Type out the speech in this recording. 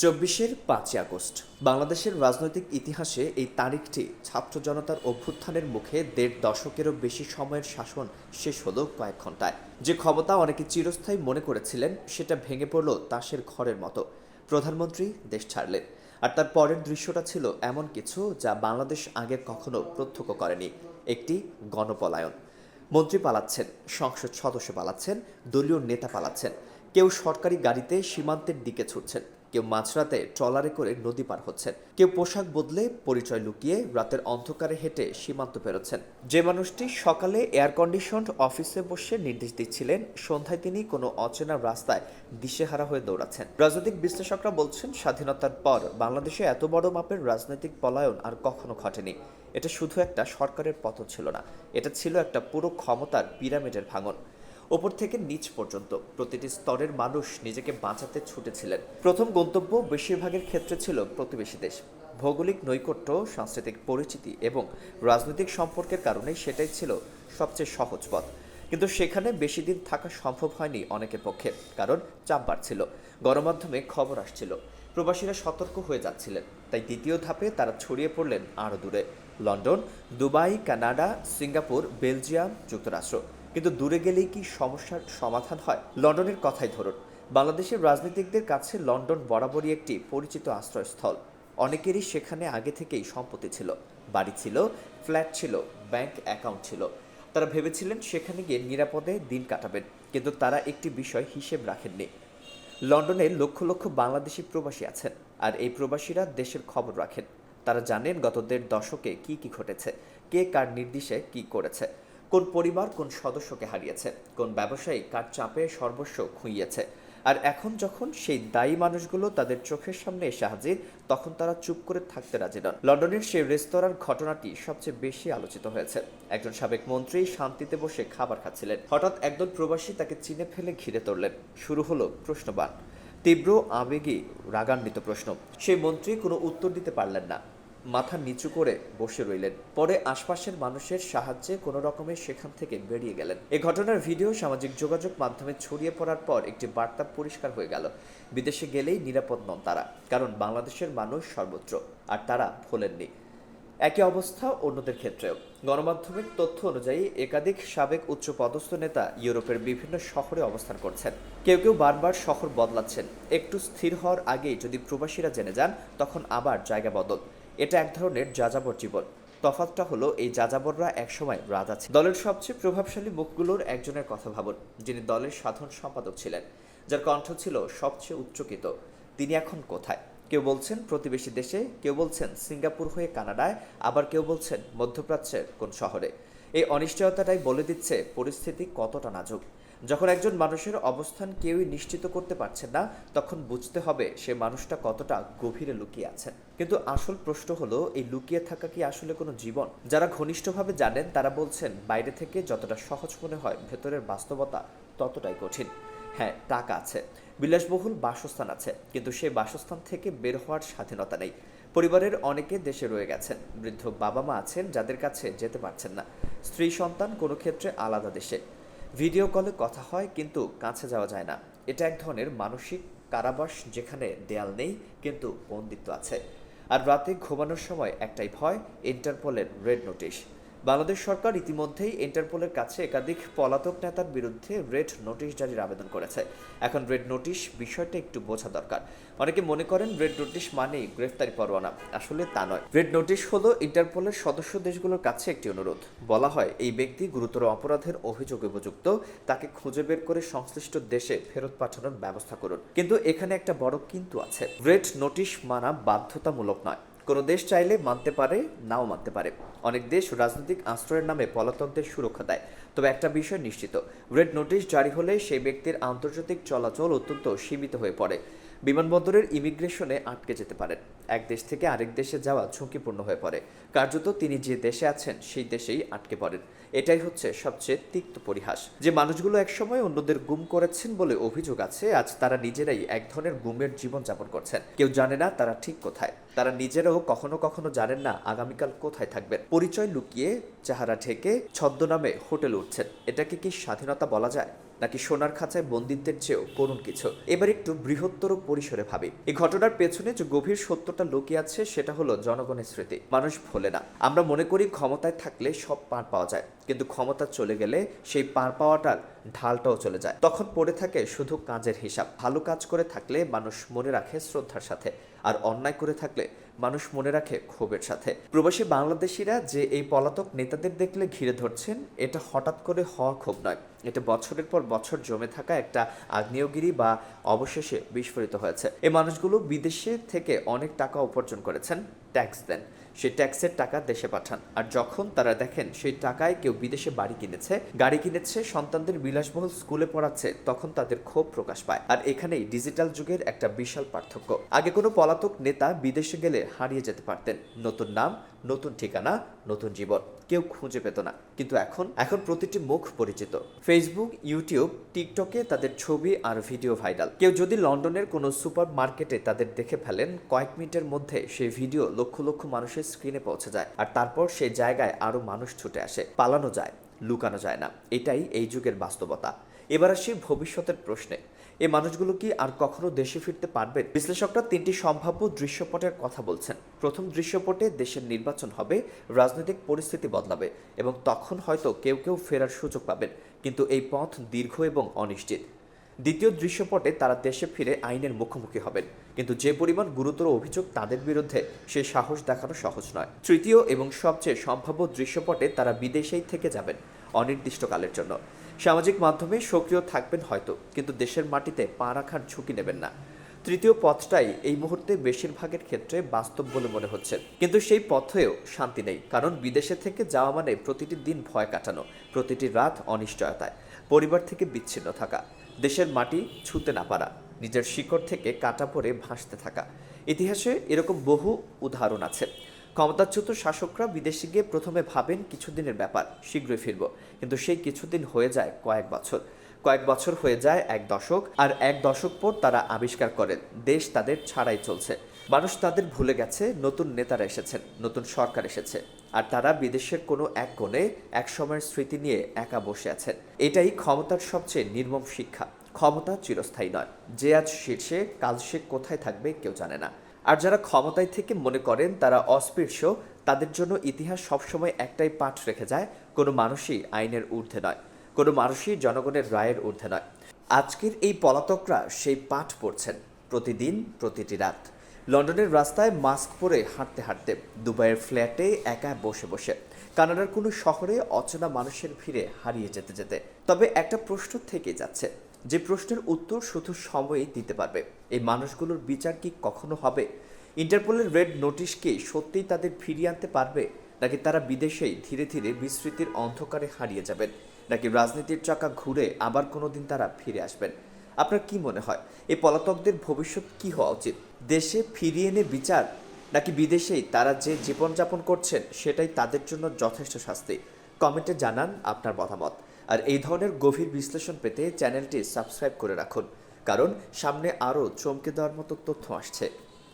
চব্বিশের 5ই আগস্ট বাংলাদেশের রাজনৈতিক ইতিহাসে এই তারিখটি ছাত্র জনতার অভ্যুত্থানের মুখে 1.5 দশকেরও বেশি সময়ের শাসন শেষ হলো কয়েক ঘন্টায়। যে ক্ষমতা অনেকে চিরস্থায়ী মনে করেছিলেন সেটা ভেঙে পড়ল তাসের ঘরের মতো। প্রধানমন্ত্রী দেশ ছাড়লেন, আর তার পরের দৃশ্যটা ছিল এমন কিছু যা বাংলাদেশ আগে কখনো প্রত্যক্ষ করেনি। একটি গণপলায়ন। মন্ত্রী পালাচ্ছেন, সংসদ সদস্য পালাচ্ছেন, দলীয় নেতা পালাচ্ছেন। কেউ সরকারি গাড়িতে সীমান্তের দিকে ছুটছেন, কেউ মাঝরাতে ট্রলারে করে নদী পার হচ্ছেন, কেউ পোশাক বদলে পরিচয় লুকিয়ে রাতের অন্ধকারে হেঁটে সীমান্ত পেরোচ্ছেন। যে মানুষটি সকালে এয়ার কন্ডিশনড অফিসে বসে নির্দেশ দিচ্ছিলেন, সন্ধ্যায় তিনি কোনো অচেনা রাস্তায় দিশেহারা হয়ে দৌড়াচ্ছেন। রাজনৈতিক বিশ্লেষকরা বলছেন, স্বাধীনতার পর বাংলাদেশে এত বড় মাপের রাজনৈতিক পলায়ন আর কখনো ঘটেনি। এটা শুধু একটা সরকারের পতন ছিল না, এটা ছিল একটা পুরো ক্ষমতার পিরামিডের ভাঙন। ওপর থেকে নিচ পর্যন্ত প্রতিটি স্তরের মানুষ নিজেকে বাঁচাতে ছুটেছিলেন। প্রথম গন্তব্য বেশিরভাগের ক্ষেত্রে ছিল প্রতিবেশী দেশ। ভৌগোলিক নৈকট্য, সাংস্কৃতিক পরিচিতি এবং রাজনৈতিক সম্পর্কের কারণে সেটাই ছিল সবচেয়ে সহজ পথ। কিন্তু সেখানে বেশি দিন থাকা সম্ভব হয়নি অনেকের পক্ষে, কারণ চাপ বাড়ছিল, গণমাধ্যমে খবর আসছিল, প্রবাসীরা সতর্ক হয়ে যাচ্ছিলেন। তাই দ্বিতীয় ধাপে তারা ছড়িয়ে পড়লেন আরও দূরে। London, Dubai, Canada, Singapore, Belgium, যুক্তরাষ্ট্র। কিন্তু দূরে গেলেই কি সমস্যার সমাধান হয়? লন্ডনের কথাই ধরুন। বাংলাদেশের রাজনীতিকদের কাছে লন্ডন বরাবরই একটি পরিচিত আশ্রয়স্থল। অনেকেরই সেখানে আগে থেকেই সম্পত্তি ছিল, বাড়ি ছিল, ফ্ল্যাট ছিল, ব্যাংক অ্যাকাউন্ট ছিল। তারা ভেবেছিলেন সেখানে গিয়ে নিরাপদে দিন কাটাবেন। কিন্তু তারা একটি বিষয় হিসেব রাখেননি। লন্ডনে লক্ষ লক্ষ বাংলাদেশি প্রবাসী আছেন, আর এই প্রবাসীরা দেশের খবর রাখেন। তারা জানেন গত 1.5 দশকে কি ঘটেছে, কে কার নির্দেশে কি করেছে, কোন পরিবার কোন সদস্যকে হারিয়েছে, কোন ব্যবসায়ী কার চাপে সর্বস্ব খুইয়েছে। আর এখন যখন সেই দায়ী মানুষগুলো তাদের চোখের সামনে এসে হাজির, তখন তারা চুপ করে থাকতে রাজি নন। লন্ডনের সেই রেস্তোরাঁর ঘটনাটি সবচেয়ে বেশি আলোচিত হয়েছে। একজন সাবেক মন্ত্রী শান্তিতে বসে খাবার খাচ্ছিলেন, হঠাৎ একদল প্রবাসী তাকে চিনে ফেলে ঘিরে ধরলেন। শুরু হলো প্রশ্নবাণ, তীব্র আবেগী রাগান্বিত প্রশ্ন। সেই মন্ত্রী কোনো উত্তর দিতে পারলেন না, মাথা নিচু করে বসে রইলেন। পরে আশপাশের মানুষের সাহায্যে কোনো রকমে সেখান থেকে বেরিয়ে গেলেন। এই ঘটনার ভিডিও সামাজিক যোগাযোগ মাধ্যমে ছড়িয়ে পড়ার পর একটি বার্তা পরিষ্কার হয়ে গেল। বিদেশে গেলেই নিরাপদ নন তারা, কারণ বাংলাদেশের মানুষ সর্বত্র, আর তারা ভোলেননি। একই অবস্থা অন্যদের ক্ষেত্রেও। গণমাধ্যমের তথ্য অনুযায়ী একাধিক সাবেক উচ্চপদস্থ নেতা ইউরোপের বিভিন্ন শহরে অবস্থান করছেন। কেউ কেউ বারবার শহর বদলাচ্ছেন। একটু স্থির হওয়ার আগেই যদি প্রবাসীরা জেনে যান, তখন আবার জায়গা বদল। এটা এক ধরনের যাযাবর জীবন। তফাৎটা হলো, এই যাযাবররা একসময় রাজা ছিল। দলের সবচেয়ে প্রভাবশালী মুখগুলোর একজনের কথা ভাবুন, যিনি দলের সাধারণ সম্পাদক ছিলেন, যার কণ্ঠ ছিল সবচেয়ে উচ্চকিত। তিনি এখন কোথায়? কেউ বলছেন প্রতিবেশী দেশে, কেউ বলছেন সিঙ্গাপুর হয়ে কানাডায়, আবার কেউ বলছেন মধ্যপ্রাচ্যের কোন শহরে। এই অনিশ্চয়তাটাই বলে দিচ্ছে পরিস্থিতি কতটা নাজুক। যখন একজন মানুষের অবস্থান কেউই নিশ্চিত করতে পারছেন না, তখন বুঝতে হবে সে মানুষটা কতটা গভীরে লুকিয়ে আছেন। কিন্তু আসল প্রশ্ন হলো, এই লুকিয়ে থাকা কি আসলে কোনো জীবন? যারা ঘনিষ্ঠভাবে জানেন তারা বলছেন, বাইরে থেকে যতটা সহজ মনে হয়, ভেতরের বাস্তবতা ততটাই কঠিন। হ্যাঁ, টাকা আছে, বিলাসবহুল বাসস্থান আছে, কিন্তু সেই বাসস্থান থেকে বের হওয়ার স্বাধীনতা নেই। পরিবারের অনেকে দেশে রয়ে গেছেন, বৃদ্ধ বাবা মা আছেন যাদের কাছে যেতে পারছেন না, স্ত্রী সন্তান কোনো ক্ষেত্রে আলাদা দেশে। ভিডিও কলে কথা হয়, কিন্তু কাছে যাওয়া যায় না। এটা এক ধরনের মানসিক কারাবাস, যেখানে দেয়াল নেই কিন্তু বন্দিত্ব আছে। আর রাতে ঘুমানোর সময় একটাই ভয়, ইন্টারপোলের রেড নোটিশ। বাংলাদেশ সরকার ইতিমধ্যেই ইন্টারপোলের কাছে একাধিক পলাতক নেতার বিরুদ্ধে রেড নোটিশ জারির আবেদন করেছে। এখন রেড নোটিশ বিষয়টা একটু বোঝা দরকার। অনেকে মনে করেন রেড নোটিশ মানেই গ্রেফতারি পরোয়ানা। আসলে তা নয়। রেড নোটিশ হলো ইন্টারপোলের সদস্য দেশগুলোর কাছে একটি অনুরোধ। বলা হয়, এই ব্যক্তি গুরুতর অপরাধের অভিযোগে উপযুক্ত, তাকে খুঁজে বের করে সংশ্লিষ্ট দেশে ফেরত পাঠানোর ব্যবস্থা করুন। কিন্তু এখানে একটা বড় কিন্তু আছে। রেড নোটিশ মানা বাধ্যতামূলক নয়। কোনো দেশ চাইলে মানতে পারে, নাও মানতে পারে। অনেক দেশ রাজনৈতিক আশ্রয়ের নামে পলাতকদের সুরক্ষা দেয়। তবে একটা বিষয় নিশ্চিত, রেড নোটিশ জারি হলে সেই ব্যক্তির আন্তর্জাতিক চলাচল অত্যন্ত সীমিত হয়ে পড়ে। বিমানবন্দরের ইমিগ্রেশনে আটকে যেতে পারেন। এক দেশ থেকে আরেক দেশে যাওয়া ঝুঁকিপূর্ণ হয়ে পড়ে। কার্যত তিনি যে দেশে আছেন সেই দেশেই আটকে পড়েন। এটাই হচ্ছে সবচেয়ে তিক্ত পরিহাস। যে মানুষগুলো একসময় অন্যদের গুম করেছেন বলে অভিযোগ আছে, আজ তারা নিজেরাই এক ধরনের গুমের জীবন যাপন করছেন। কেউ জানে না তারা ঠিক কোথায়। তারা নিজেরাও কখনো কখনো জানেন না আগামীকাল কোথায় থাকবেন। পরিচয় লুকিয়ে, চেহারা ঢেকে ছদ্মনামে হোটেল উঠছেন। এটাকে কি স্বাধীনতা বলা যায়, নাকি সোনার খাঁচায় বন্দিত্বের চেয়েও করুণ কিছু? এবার একটু বৃহত্তর পরিসরে ভাবি। এই ঘটনার পেছনে যে গভীর সত্যটা লুকিয়ে আছে সেটা হলো জনগণের স্মৃতি। মানুষ ভোলে না। আমরা মনে করি ক্ষমতায় থাকলে সব পার পাওয়া যায়, কিন্তু ক্ষমতা চলে গেলে সেই পার পাওয়াটার ঢালটাও চলে যায়। তখন পড়ে থাকে শুধু কাজের হিসাব। ভালো কাজ করে থাকলে মানুষ মনে রাখে শ্রদ্ধার সাথে, আর অন্যায় করে থাকলে মানুষ মনে রাখে ক্ষোভের সাথে। প্রবাসী বাংলাদেশিরা যে এই পলাতক নেতাদের দেখলে ঘিরে ধরছেন, এটা হঠাৎ করে হওয়া ক্ষোভ নয়। এটা বছরের পর বছর জমে থাকা একটা আগ্নেয়গিরি বা অবশেষে বিস্ফোরিত হয়েছে। এই মানুষগুলো বিদেশে থেকে অনেক টাকা উপার্জন করেছেন, ট্যাক্স দেন, সেই ট্যাক্সের টাকা দেশে পাঠান। আর যখন তারা দেখেন সেই টাকায় কেউ বিদেশে বাড়ি কিনেছে, গাড়ি কিনেছে, সন্তানদের বিলাসবহুল স্কুলে পড়াচ্ছে, তখন তাদের ক্ষোভ প্রকাশ পায়। আর এখানেই ডিজিটাল যুগের একটা বিশাল পার্থক্য। আগে কোনো পলাতক নেতা বিদেশে গেলে হারিয়ে যেতে পারতেন। নতুন নাম, নতুন ঠিকানা, নতুন জীবন, কেউ খুঁজে পেত না। কিন্তু এখন প্রতিটি মুখ পরিচিত। ফেসবুক, ইউটিউব, টিকটকে তাদের ছবি আর ভিডিও ভাইরাল। কেউ যদি লন্ডনের কোনো সুপার মার্কেটে তাদের দেখে ফেলেন, কয়েক মিনিটের মধ্যে সেই ভিডিও লক্ষ লক্ষ মানুষের স্ক্রিনে পৌঁছে যায়। আর তারপর সেই জায়গায় আরো মানুষ ছুটে আসে। পালানো যায়, লুকানো যায় না। এটাই এই যুগের বাস্তবতা। এবার আসি ভবিষ্যতের প্রশ্নে। এই মানুষগুলো কি আর কখনো দেশে ফিরতে পারবে? বিশ্লেষকরা তিনটি সম্ভাব্য দৃশ্যপটের কথা বলছেন। প্রথম দৃশ্যপটে দেশের নির্বাচন হবে, রাজনৈতিক পরিস্থিতি বদলাবে এবং তখন হয়তো কেউ কেউ ফেরার সুযোগ পাবেন, কিন্তু এই পথ দীর্ঘ এবং অনিশ্চিত। দ্বিতীয় দৃশ্যপটে তারা দেশে ফিরে আইনের মুখোমুখি হবেন, কিন্তু যে পরিমাণ গুরুতর অভিযোগ তাদের বিরুদ্ধে, সে সাহস দেখানো সহজ নয়। তৃতীয় এবং সবচেয়ে সম্ভাব্য দৃশ্যপটে তারা বিদেশেই থেকে যাবেন অনির্দিষ্টকালের জন্য। সামাজিক মাধ্যমে সক্রিয় থাকবেন হয়তো, কিন্তু দেশের মাটিতে পা রাখার ঝুঁকি নেবেন না। তৃতীয় পথটাই এই মুহূর্তে বেশিরভাগের ক্ষেত্রে বাস্তব বলে মনে হচ্ছে। কিন্তু সেই পথেও শান্তি নেই, কারণ বিদেশে থেকে যাওয়া মানে প্রতিটি দিন ভয় কাটানো, প্রতিটি রাত অনিশ্চয়তায়, পরিবার থেকে বিচ্ছিন্ন থাকা, দেশের মাটি ছুঁতে না পারা, নিজের শিকড় থেকে কাটা পড়ে ভাসতে থাকা। ইতিহাসে এরকম বহু উদাহরণ আছে। ক্ষমতাচ্যুত শাসকরা বিদেশে গিয়ে প্রথমে ভাবেন কিছুদিনের ব্যাপার, শীঘ্রই ফিরব, কিন্তু সেই কিছুদিন হয়ে যায় কয়েক বছর, কয়েক বছর হয়ে যায় এক দশক, আর এক দশক পর তারা আবিষ্কার করেন দেশ তাদের ছাড়াই চলছে। মানুষ তাদের ভুলে গেছে, নতুন নেতারা এসেছেন, নতুন সরকার এসেছে, আর তারা বিদেশের কোনো এক কোণে এক সময়ের স্মৃতি নিয়ে একা বসে আছেন। এটাই ক্ষমতার সবচেয়ে নির্মম শিক্ষা। ক্ষমতা চিরস্থায়ী নয়। যে আজ শীর্ষে, কাল সে কোথায় থাকবে কেউ জানে না। আর যারা ক্ষমতায় থেকে মনে করেন তারা অস্পৃশ্য, তাদের জন্য ইতিহাস সবসময় একটাই পাঠ রেখে যায়: কোনো মানুষই আইনের ঊর্ধ্বে নয়, কোনো মানুষই জনগণের রায়ের ঊর্ধ্বে নয়। আজকের এই পলাতকরা সেই পাঠ পড়ছেন প্রতিদিন, প্রতিটি রাত। লন্ডনের রাস্তায় মাস্ক পরে হাঁটতে হাঁটতে, দুবাইয়ের ফ্ল্যাটে একা বসে বসে, কানাডার কোনো শহরে অচেনা মানুষের ভিড়ে হারিয়ে যেতে যেতে। তবে একটা প্রশ্ন থেকে যাচ্ছে, যে প্রশ্নের উত্তর শুধু সময়ই দিতে পারবে: এই মানুষগুলোর বিচার কি কখনো হবে? ইন্টারপোলের রেড নোটিশ কি সত্যিই তাদের ফিরিয়ে আনতে পারবে, নাকি তারা বিদেশেই ধীরে ধীরে বিস্মৃতির অন্ধকারে হারিয়ে যাবেন, নাকি রাজনীতির চাকা ঘুরে আবার কোনোদিন তারা ফিরে আসবেন? আপনার কি মনে হয়, এই পলাতকদের ভবিষ্যৎ কি হওয়া উচিত? দেশে ফিরিয়ে এনে বিচার, নাকি বিদেশেই তারা যে জীবনযাপন করছেন সেটাই তাদের জন্য যথেষ্ট শাস্তি? কমেন্টে জানান আপনার মতামত। আর এই ধরনের গভীর বিশ্লেষণ পেতে চ্যানেলটি সাবস্ক্রাইব করে রাখুন, কারণ সামনে আরও চমকে দেওয়ার মতো তথ্য আসছে।